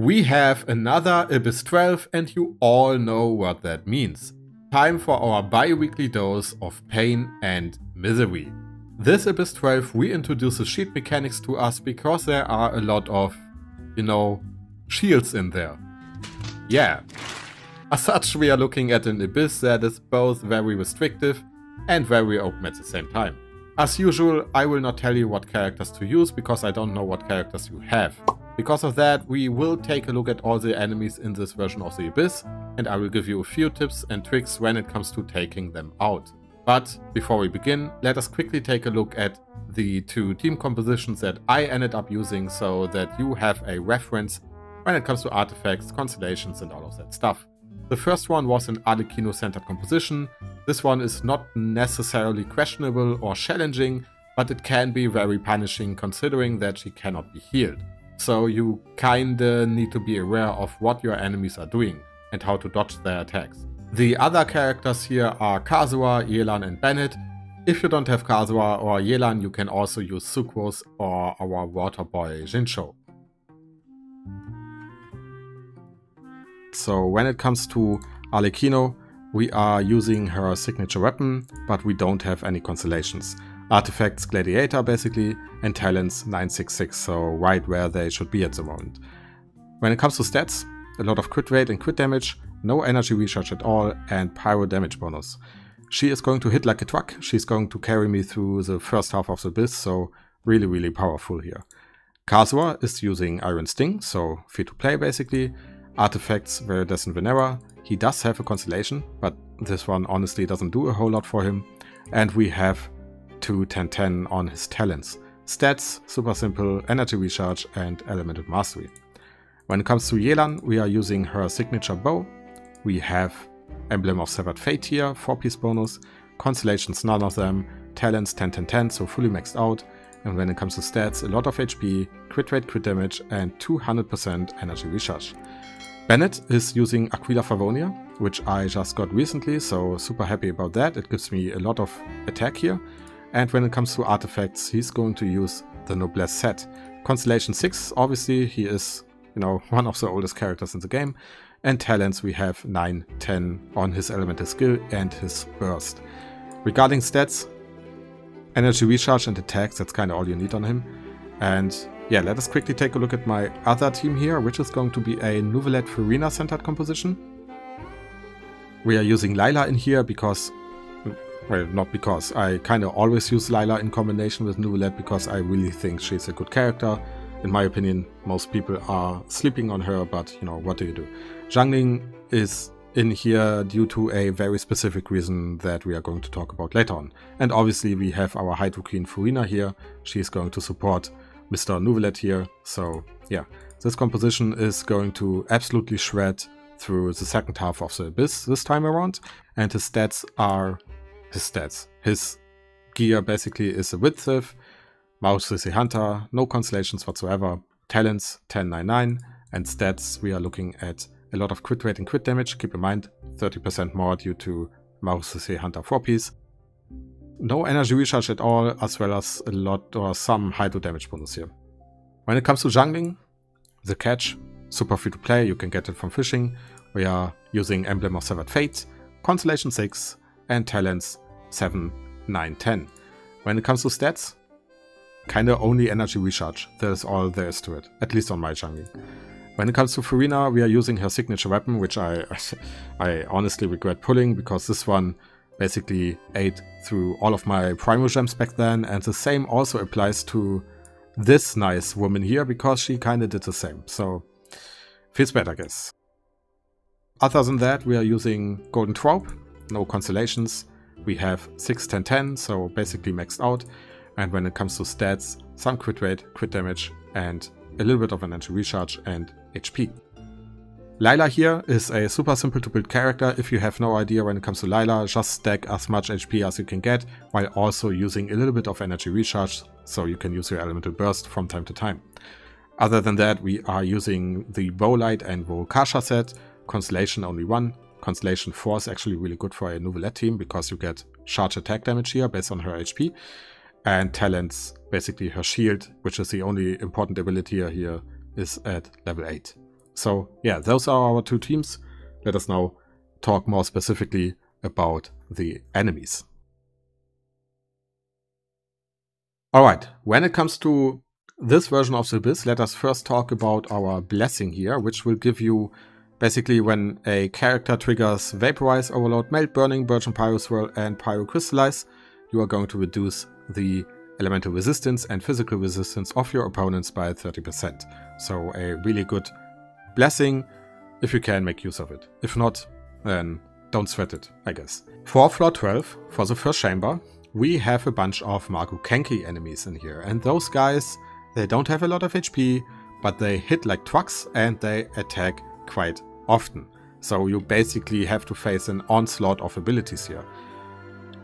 We have another Abyss 12 and you all know what that means. Time for our bi-weekly dose of pain and misery. This Abyss 12 reintroduces shield mechanics to us because there are a lot of, shields in there. Yeah. As such, we are looking at an Abyss that is both very restrictive and very open at the same time. As usual, I will not tell you what characters to use because I don't know what characters you have. Because of that, we will take a look at all the enemies in this version of the Abyss, and I will give you a few tips and tricks when it comes to taking them out. But before we begin, let us quickly take a look at the two team compositions that I ended up using so that you have a reference when it comes to artifacts, constellations and all of that stuff. The first one was an Arlecchino-centered composition. This one is not necessarily questionable or challenging, but it can be very punishing considering that she cannot be healed. So you kinda need to be aware of what your enemies are doing and how to dodge their attacks. The other characters here are Kazuha, Yelan and Bennett. If you don't have Kazuha or Yelan, you can also use Sucrose or our water boy Jinsho. So when it comes to Arlecchino, we are using her signature weapon, but we don't have any constellations. Artifacts Gladiator basically, and talents 966, so right where they should be at the moment. When it comes to stats, a lot of crit rate and crit damage, no energy recharge at all, and pyro damage bonus. She is going to hit like a truck, she's going to carry me through the first half of the Abyss, so really powerful here. Kazuha is using Iron Sting, so free to play basically. Artifacts Viridescent Venera, he does have a constellation, but this one honestly doesn't do a whole lot for him. And we have 2-10-10 on his talents. Stats, super simple, energy recharge and elemental mastery. When it comes to Yelan, we are using her signature bow. We have Emblem of Severed Fate here, 4-piece bonus, constellations none of them, talents 10-10-10, so fully maxed out. And when it comes to stats, a lot of HP, crit rate, crit damage and 200% energy recharge. Bennett is using Aquila Favonia, which I just got recently, so super happy about that. It gives me a lot of attack here. And when it comes to artifacts, he's going to use the Noblesse set. Constellation 6, obviously, he is, one of the oldest characters in the game. And talents, we have 9-10 on his elemental skill and his burst. Regarding stats, energy recharge and attacks, that's kind of all you need on him. And yeah, let us quickly take a look at my other team here, which is going to be a Nouvellette Furina-centered composition. We are using Lila in here because, well, not because, I kind of always use Lila in combination with Nouvellette because I really think she's a good character. In my opinion, most people are sleeping on her, but what do you do? Jungling is in here due to a very specific reason that we are going to talk about later on. And obviously we have our Hydro Queen Furina here. She's going to support Mr. Nouvellette here, so yeah, this composition is going to absolutely shred through the second half of the Abyss this time around, and his stats are his stats. His gear basically is a Width Thief, Mouse CC Hunter, no constellations whatsoever, talents 10-9-9, and stats we are looking at a lot of crit rate and crit damage, keep in mind 30% more due to Mouse CC Hunter 4-piece. No energy recharge at all, as well as a lot or some hydro damage bonus here. When it comes to jungling, the catch, super free to play, you can get it from fishing. We are using Emblem of Severed Fate, Constellation 6 and talents 7, 9, 10. When it comes to stats, kinda only energy recharge, that is all there is to it, at least on my jungling. When it comes to Furina, we are using her signature weapon, which I honestly regret pulling because this one basically ate through all of my Primo Gems back then, and the same also applies to this nice woman here, because she kinda did the same, so feels bad I guess. Other than that, we are using Golden Trope, no constellations, we have 6-10-10, so basically maxed out, and when it comes to stats, some crit rate, crit damage, and a little bit of energy recharge and HP. Lila here is a super simple to build character. If you have no idea when it comes to Lila, just stack as much HP as you can get, while also using a little bit of energy recharge, so you can use your elemental burst from time to time. Other than that, we are using the Bowlight and Volkasha set, Constellation only 1. Constellation 4 is actually really good for a Nouvellette team, because you get charge attack damage here based on her HP. And talents, basically her shield, which is the only important ability here, is at level 8. So yeah, those are our two teams. Let us now talk more specifically about the enemies. Alright, when it comes to this version of the Abyss, let us first talk about our blessing here, which will give you basically when a character triggers Vaporize, Overload, Melt, Burning, Burgeon, Pyroswirl and Pyrocrystallize, you are going to reduce the elemental resistance and physical resistance of your opponents by 30%. So a really good blessing if you can make use of it. If not, then don't sweat it, I guess. For floor 12, for the first chamber, we have a bunch of Magu-Kenki enemies in here. And those guys, they don't have a lot of HP, but they hit like trucks and they attack quite often. So you basically have to face an onslaught of abilities here.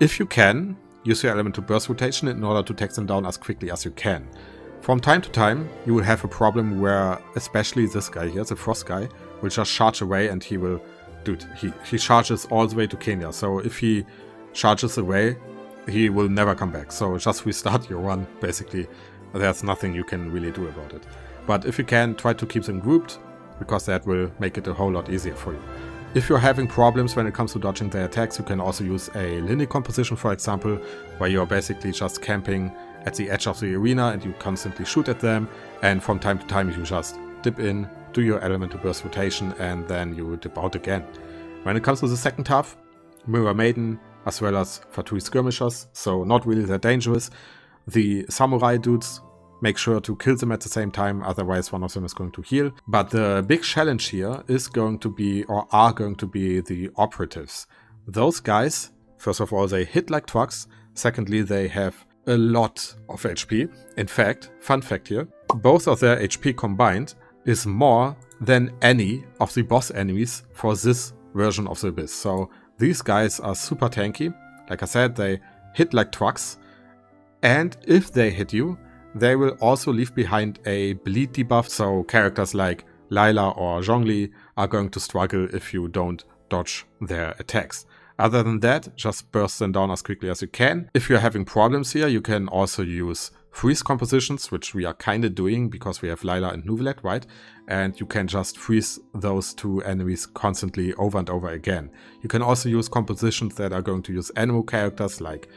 If you can, use your elemental burst rotation in order to take them down as quickly as you can. From time to time, you will have a problem where, especially this guy here, the frost guy, will just charge away and he will... Dude, he charges all the way to Kenya. So if he charges away, he will never come back. So just restart your run, basically. There's nothing you can really do about it. But if you can, try to keep them grouped, because that will make it a whole lot easier for you. If you're having problems when it comes to dodging their attacks, you can also use a linear composition, for example, where you're basically just camping at the edge of the arena and you constantly shoot at them, and from time to time you just dip in, do your elemental burst rotation, and then you dip out again. When it comes to the second half, Mirror Maiden as well as Fatui Skirmishers, so not really that dangerous. The Samurai dudes, make sure to kill them at the same time, otherwise one of them is going to heal. But the big challenge here is going to be, or are going to be, the operatives. Those guys, first of all, they hit like trucks. Secondly, they have a lot of HP. In fact, fun fact here, both of their HP combined is more than any of the boss enemies for this version of the Abyss. So these guys are super tanky. Like I said, they hit like trucks. And if they hit you, they will also leave behind a bleed debuff, so characters like Layla or Zhongli are going to struggle if you don't dodge their attacks. Other than that, just burst them down as quickly as you can. If you're having problems here, you can also use freeze compositions, which we are kind of doing because we have Layla and Nuvelet, right? And you can just freeze those two enemies constantly over and over again. You can also use compositions that are going to use animal characters like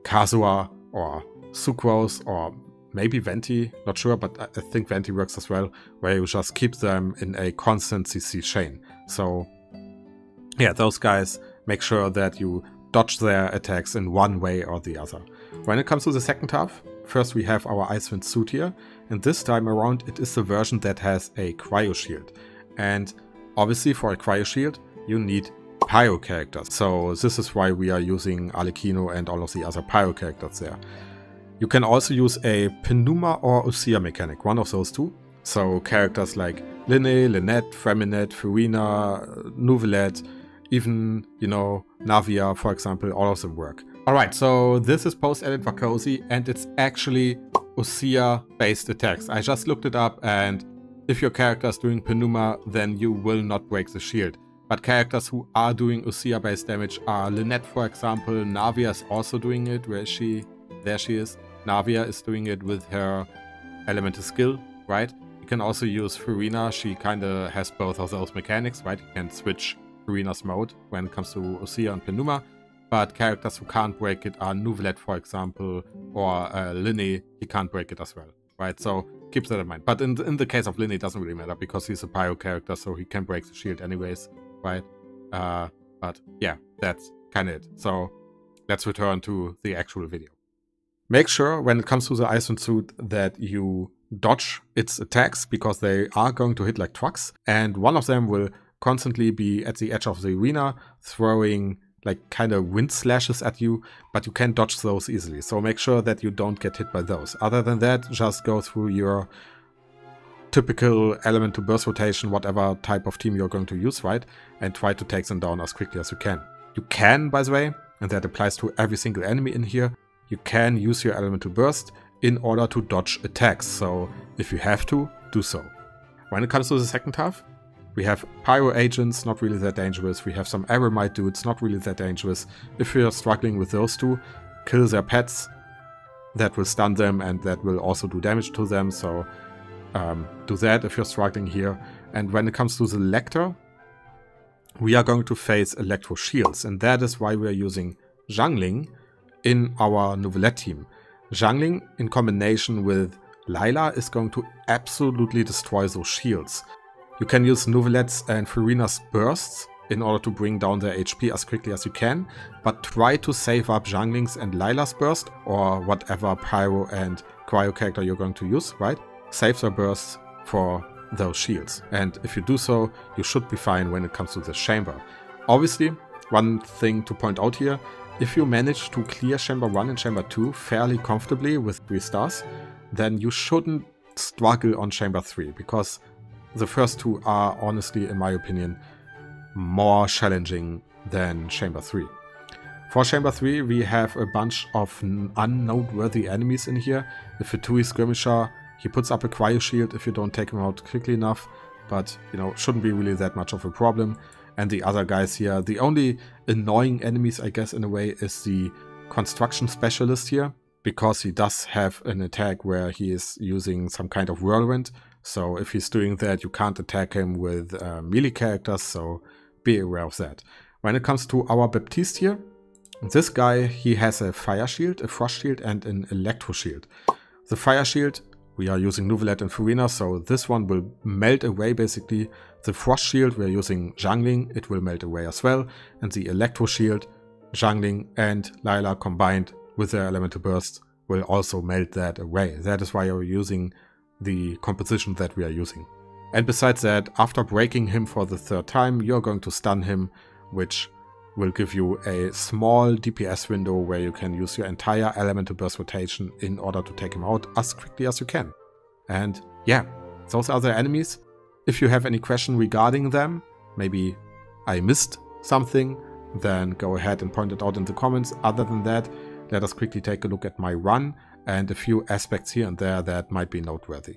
Kazuha or Sucrose or maybe Venti, not sure, but I think Venti works as well, where you just keep them in a constant CC chain. So yeah, those guys, make sure that you dodge their attacks in one way or the other. When it comes to the second half, first we have our Icewind suit here, and this time around it is the version that has a cryo shield. And obviously for a cryo shield, you need pyro characters. So this is why we are using Arlecchino and all of the other pyro characters there. You can also use a Penuma or Usia mechanic, one of those two. So characters like Linne, Lynette, Freminet, Furina, Nuvelet, even, you know, Navia, for example, all of them work. Alright, so this is post-edit Vakosi, and it's actually Usia-based attacks. I just looked it up, and if your character is doing Penuma, then you will not break the shield. But characters who are doing Usia-based damage are Lynette, for example. Navia is also doing it. Where is she? There she is. Navia is doing it with her elemental skill, right? You can also use Furina. She kind of has both of those mechanics, right? You can switch Furina's mode when it comes to Usia and Penuma. But characters who can't break it are Nuvelet, for example, or Linne. He can't break it as well, right? So keep that in mind. But in the case of Linne, it doesn't really matter because he's a pyro character, so he can break the shield anyways, right? But yeah, that's kind of it. So let's return to the actual video. Make sure when it comes to the Icewind suit that you dodge its attacks because they are going to hit like trucks, and one of them will constantly be at the edge of the arena throwing like kind of wind slashes at you, but you can dodge those easily. So make sure that you don't get hit by those. Other than that, just go through your typical elemental burst rotation, whatever type of team you're going to use, right? And try to take them down as quickly as you can. You can, by the way, and that applies to every single enemy in here, you can use your elemental burst in order to dodge attacks. So if you have to, do so. When it comes to the second half, we have pyro agents, not really that dangerous. We have some Eremite dudes, not really that dangerous. If you're struggling with those two, kill their pets. That will stun them and that will also do damage to them. So do that if you're struggling here. And when it comes to the Lecter, we are going to face Electro Shields, and that is why we are using Jungling in our Novelette team. Jungling in combination with Layla is going to absolutely destroy those shields. You can use Novelette's and Furina's bursts in order to bring down their HP as quickly as you can, but try to save up Jungling's and Layla's burst, or whatever Pyro and Cryo character you're going to use, right? Save their bursts for those shields. And if you do so, you should be fine when it comes to the chamber. Obviously, one thing to point out here, if you manage to clear Chamber 1 and Chamber 2 fairly comfortably with 3 stars, then you shouldn't struggle on Chamber 3, because the first two are honestly, in my opinion, more challenging than Chamber 3. For Chamber 3, we have a bunch of unnoteworthy enemies in here. The Fatui Skirmisher, he puts up a Cryo Shield if you don't take him out quickly enough, but, you know, shouldn't be really that much of a problem. And the other guys here, the only annoying enemies, I guess, in a way, is the Construction Specialist here, because he does have an attack where he is using some kind of whirlwind. So if he's doing that, you can't attack him with melee characters, so be aware of that. When it comes to our Baptiste here, this guy, he has a Fire Shield, a Frost Shield, and an Electro Shield. The Fire Shield, we are using Novelette and Furina, so this one will melt away basically. The Frost Shield, we are using Jungling, it will melt away as well. And the Electro Shield, Jungling and Layla combined with their Elemental Burst will also melt that away. That is why we're using the composition that we are using. And besides that, after breaking him for the 3rd time, you're going to stun him, which will give you a small DPS window where you can use your entire Elemental Burst rotation in order to take him out as quickly as you can. And yeah, those are the enemies. If you have any question regarding them, maybe I missed something, then go ahead and point it out in the comments. Other than that, let us quickly take a look at my run and a few aspects here and there that might be noteworthy.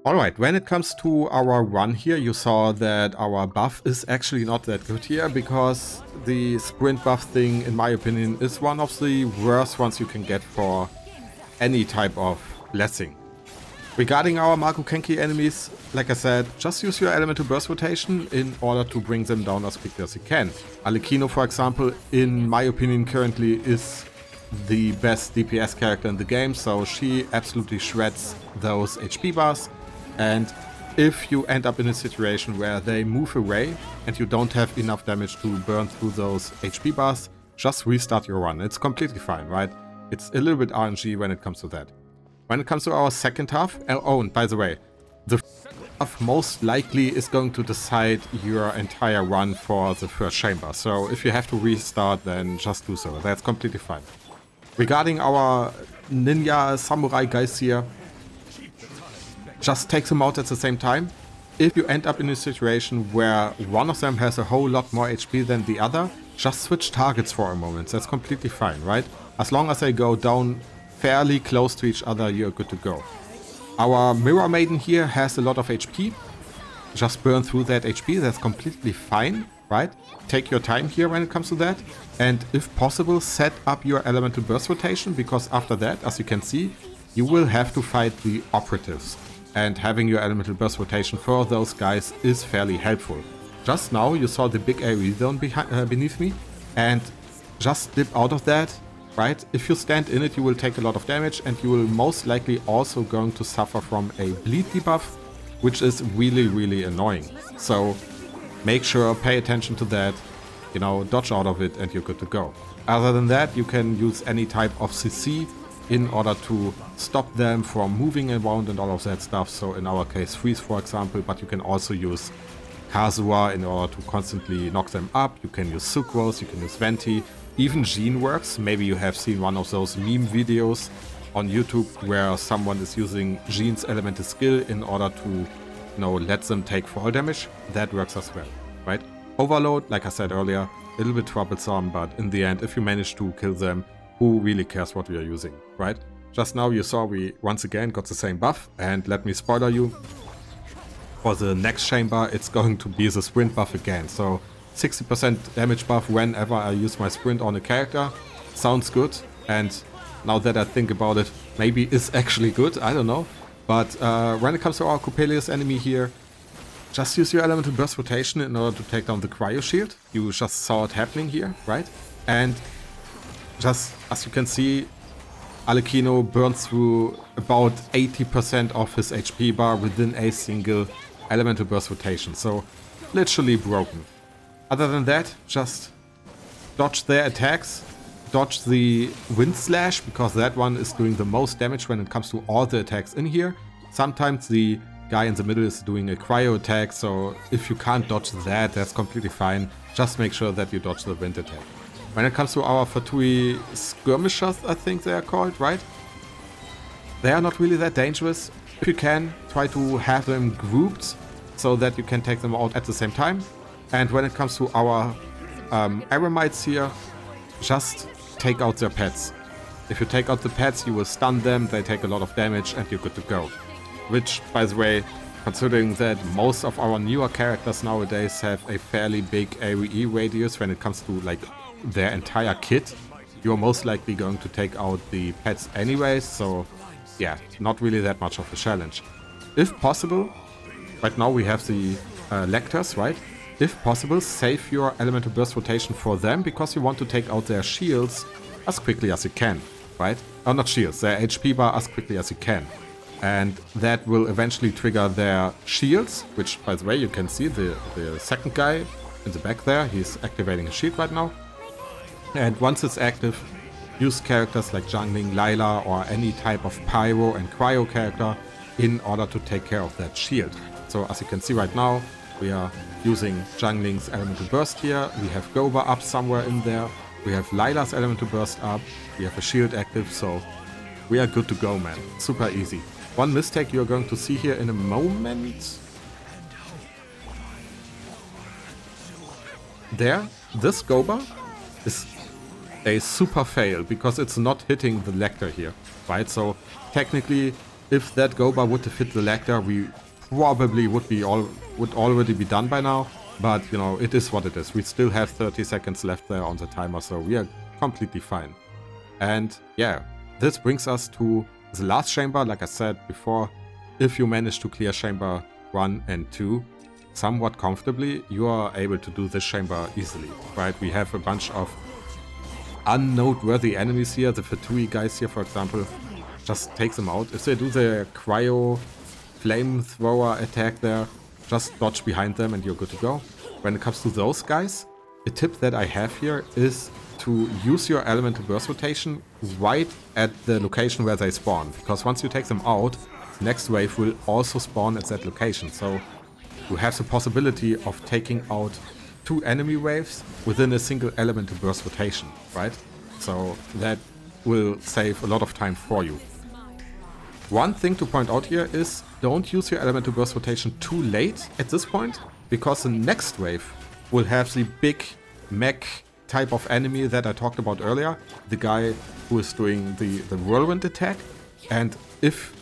Alright, when it comes to our run here, you saw that our buff is actually not that good here, because the sprint buff thing, in my opinion, is one of the worst ones you can get for any type of blessing. Regarding our Marco Kenki enemies, like I said, just use your Elemental Burst rotation in order to bring them down as quickly as you can. Alekino, for example, in my opinion currently is the best DPS character in the game, so she absolutely shreds those HP bars. And if you end up in a situation where they move away and you don't have enough damage to burn through those HP bars, just restart your run. It's completely fine, right? It's a little bit RNG when it comes to that. When it comes to our second half, oh, and by the way, the half most likely is going to decide your entire run for the first chamber. So if you have to restart, then just do so. That's completely fine. Regarding our ninja samurai guys here, just take them out at the same time. If you end up in a situation where one of them has a whole lot more HP than the other, just switch targets for a moment. That's completely fine, right? As long as they go down fairly close to each other, you're good to go. Our Mirror Maiden here has a lot of HP. Just burn through that HP, that's completely fine, right? Take your time here when it comes to that. And if possible, set up your Elemental Burst rotation, because after that, as you can see, you will have to fight the operatives. And having your Elemental Burst rotation for those guys is fairly helpful. Just now you saw the big AoE zone beneath me, and just dip out of that, right? If you stand in it, you will take a lot of damage, and you will most likely also going to suffer from a bleed debuff, which is really, really annoying. So make sure, pay attention to that, you know, dodge out of it and you're good to go. Other than that, you can use any type of CC in order to stop them from moving around and all of that stuff. So in our case, freeze, for example, but you can also use Kazuha in order to constantly knock them up. You can use Sucrose, you can use Venti, even Jean works. Maybe you have seen one of those meme videos on YouTube where someone is using Jean's elemental skill in order to, you know, let them take fall damage. That works as well, right? Overload, like I said earlier, a little bit troublesome, but in the end, if you manage to kill them, who really cares what we are using, right? Just now you saw we once again got the same buff, and let me spoiler you. For the next chamber, it's going to be the sprint buff again. So 60% damage buff whenever I use my sprint on a character. Sounds good, and now that I think about it, maybe is actually good, I don't know. But when it comes to our Coppelius enemy here, just use your elemental burst rotation in order to take down the cryo shield. You just saw it happening here, right? And just as you can see, Alekino burns through about 80% of his HP bar within a single elemental burst rotation. So literally broken. Other than that, just dodge their attacks, dodge the wind slash, because that one is doing the most damage when it comes to all the attacks in here. Sometimes the guy in the middle is doing a cryo attack, so if you can't dodge that, that's completely fine. Just make sure that you dodge the wind attack. When it comes to our Fatui skirmishers, I think they are called, right? They are not really that dangerous. If you can, try to have them grouped so that you can take them out at the same time. And when it comes to our Eremites here, just take out their pets. If you take out the pets, you will stun them, they take a lot of damage, and you're good to go. Which, by the way, considering that most of our newer characters nowadays have a fairly big AoE radius when it comes to like their entire kit, you're most likely going to take out the pets anyways, so yeah, not really that much of a challenge. If possible, right now we have the Lectors, right? If possible, save your elemental burst rotation for them, because you want to take out their shields as quickly as you can, right? Oh, not shields, their HP bar as quickly as you can. And that will eventually trigger their shields, which, by the way, you can see the second guy in the back there. He's activating his shield right now. And once it's active, use characters like Jungling, Lila, or any type of Pyro and Cryo character in order to take care of that shield. So as you can see right now, we are using Jungling's Elemental Burst here. We have Goba up somewhere in there. We have Lila's Elemental Burst up. We have a shield active, so we are good to go, man. Super easy. One mistake you're going to see here in a moment. There, this Goba is a super fail because it's not hitting the Lector here, right? So technically, if that Goba would have hit the Lector, we probably would already be done by now. But you know, it is what it is. We still have 30 seconds left there on the timer, so we are completely fine. And yeah, this brings us to the last chamber. Like I said before, if you manage to clear chamber 1 and 2 somewhat comfortably, you are able to do this chamber easily, right? We have a bunch of unnoteworthy enemies here. The Fatui guys here, for example, just take them out. If they do their cryo flamethrower attack there, just dodge behind them and you're good to go. When it comes to those guys, a tip that I have here is to use your elemental burst rotation right at the location where they spawn, because once you take them out, the next wave will also spawn at that location. So you have the possibility of taking out 2 enemy waves within a single elemental burst rotation, right? So that will save a lot of time for you. One thing to point out here is don't use your elemental burst rotation too late at this point, because the next wave will have the big mech type of enemy that I talked about earlier, the guy who is doing the whirlwind attack. And if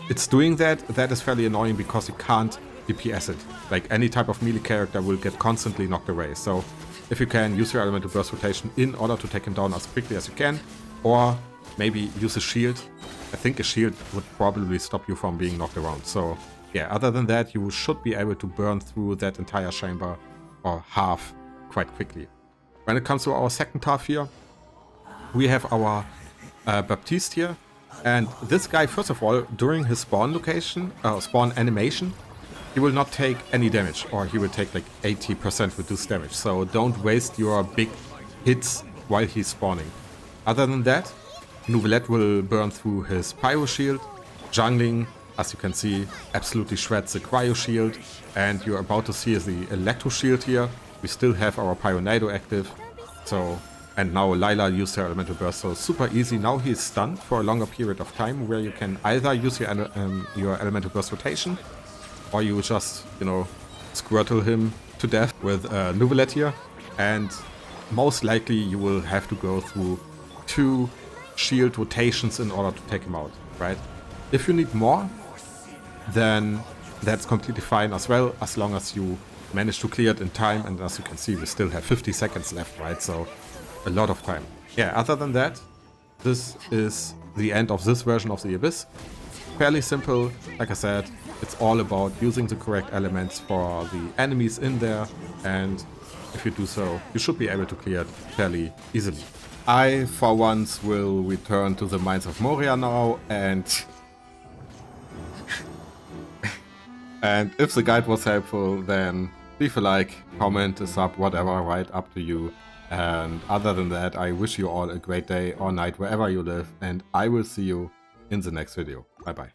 it's doing that, that is fairly annoying because you can't DPS it. Like any type of melee character will get constantly knocked away. So if you can, use your elemental burst rotation in order to take him down as quickly as you can, or maybe use a shield. I think a shield would probably stop you from being knocked around. So yeah, other than that, you should be able to burn through that entire chamber, or half, quite quickly. When it comes to our second half here, we have our Baptiste here. And this guy, first of all, during his spawn location, spawn animation, he will not take any damage, or he will take like 80% reduced damage. So don't waste your big hits while he's spawning. Other than that, Nouvelette will burn through his Pyro Shield. Jungling, as you can see, absolutely shreds the Cryo Shield. And you're about to see the Electro Shield here. We still have our Pyronado active. So, and now Lila used her Elemental Burst, so super easy. Now he's stunned for a longer period of time, where you can either use your Elemental Burst rotation, or you just, you know, squirtle him to death with Nouvelette here. And most likely you will have to go through 2 shield rotations in order to take him out, right? If you need more, then that's completely fine as well, as long as you manage to clear it in time. And as you can see, we still have 50 seconds left, right? So a lot of time. Yeah, other than that, this is the end of this version of the Abyss. Fairly simple, like I said, it's all about using the correct elements for the enemies in there, and if you do so, you should be able to clear it fairly easily. I, for once, will return to the Mines of Moria now, and if the guide was helpful, then leave a like, comment, a sub, whatever, right, up to you. And other than that, I wish you all a great day or night wherever you live, and I will see you in the next video. Bye bye.